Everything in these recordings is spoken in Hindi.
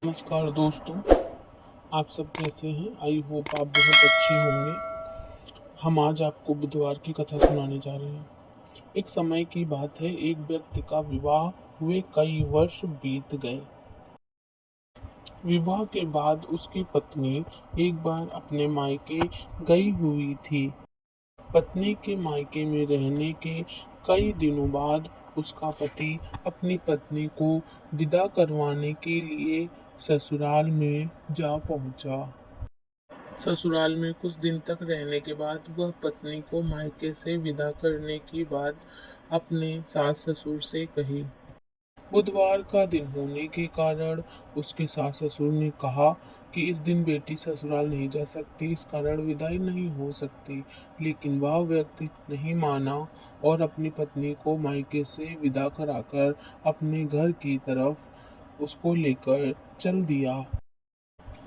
नमस्कार दोस्तों, आप सब कैसे हैं? आई होप आप बहुत अच्छे होंगे। हम आज आपको बुधवार की कथा सुनाने जा रहे हैं। एक समय की बात है, एक व्यक्ति का विवाह हुए कई वर्ष बीत गए। विवाह के बाद उसकी पत्नी एक बार अपने मायके गई हुई थी। पत्नी के मायके में रहने के कई दिनों बाद उसका पति अपनी पत्नी को विदा करवाने के लिए ससुराल में जा पहुंचा। ससुराल में कुछ दिन तक रहने के बाद वह पत्नी को मायके से विदा करने की बात अपने सास ससुर से कही। बुधवार का दिन होने के कारण उसके सास ससुर ने कहा कि इस दिन बेटी ससुराल नहीं जा सकती, इस कारण विदाई नहीं हो सकती। लेकिन वह व्यक्ति नहीं माना और अपनी पत्नी को मायके से विदा कराकर अपने घर की तरफ उसको लेकर चल दिया।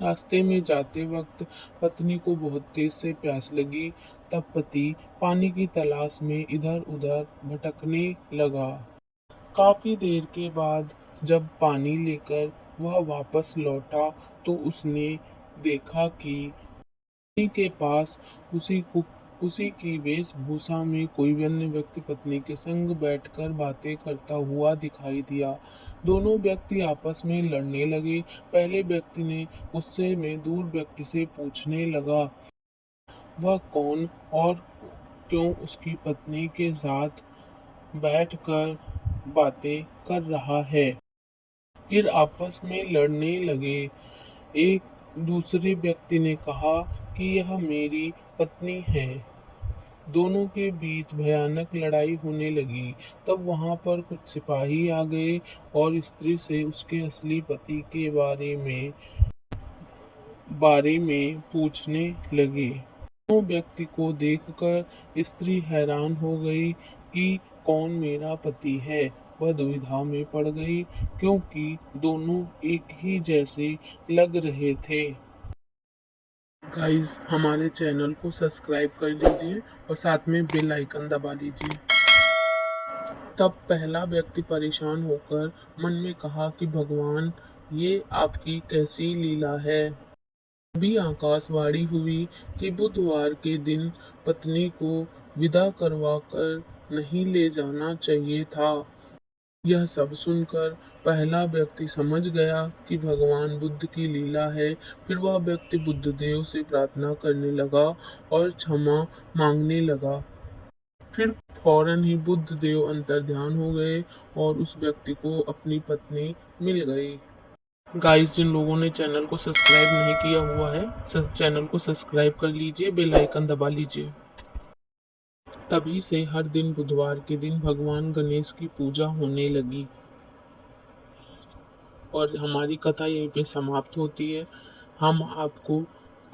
रास्ते में जाते वक्त पत्नी को बहुत तेज से प्यास लगी। तब पति पानी की तलाश में इधर उधर भटकने लगा। काफी देर के बाद जब पानी लेकर वह वापस लौटा तो उसने देखा कि पत्नी के पास उसी की वेशभूषा में कोई अन्य व्यक्ति पत्नी के संग बैठकर बातें करता हुआ दिखाई दिया। दोनों व्यक्ति आपस में लड़ने लगे। पहले व्यक्ति ने गुस्से में दूर व्यक्ति से पूछने लगा, वह कौन और क्यों उसकी पत्नी के साथ बैठकर बातें कर रहा है। फिर आपस में लड़ने लगे। एक दूसरे व्यक्ति ने कहा कि यह मेरी पत्नी है। दोनों के बीच भयानक लड़ाई होने लगी। तब वहां पर कुछ सिपाही आ गए और स्त्री से उसके असली पति के बारे में पूछने लगे। दोनों व्यक्ति को देखकर स्त्री हैरान हो गई कि कौन मेरा पति है। वह दुविधा में पड़ गई क्योंकि दोनों एक ही जैसे लग रहे थे। गाइस, हमारे चैनल को सब्सक्राइब कर लीजिए और साथ में बेल आइकन दबा लीजिए। तब पहला व्यक्ति परेशान होकर मन में कहा कि भगवान, ये आपकी कैसी लीला है। तभी आकाशवाणी हुई कि बुधवार के दिन पत्नी को विदा करवाकर नहीं ले जाना चाहिए था। यह सब सुनकर पहला व्यक्ति समझ गया कि भगवान बुद्ध की लीला है। फिर वह व्यक्ति बुद्ध देव से प्रार्थना करने लगा और क्षमा मांगने लगा। फिर फौरन ही बुद्ध देव अंतर्ध्यान हो गए और उस व्यक्ति को अपनी पत्नी मिल गई। गाइस, जिन लोगों ने चैनल को सब्सक्राइब नहीं किया हुआ है, चैनल को सब्सक्राइब कर लीजिए, बेल आइकन दबा लीजिए। तभी से हर दिन बुधवार के दिन भगवान गणेश की पूजा होने लगी। और हमारी कथा यहीं पे समाप्त होती है। हम आपको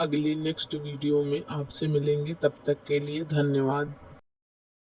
अगली नेक्स्ट वीडियो में आपसे मिलेंगे। तब तक के लिए धन्यवाद।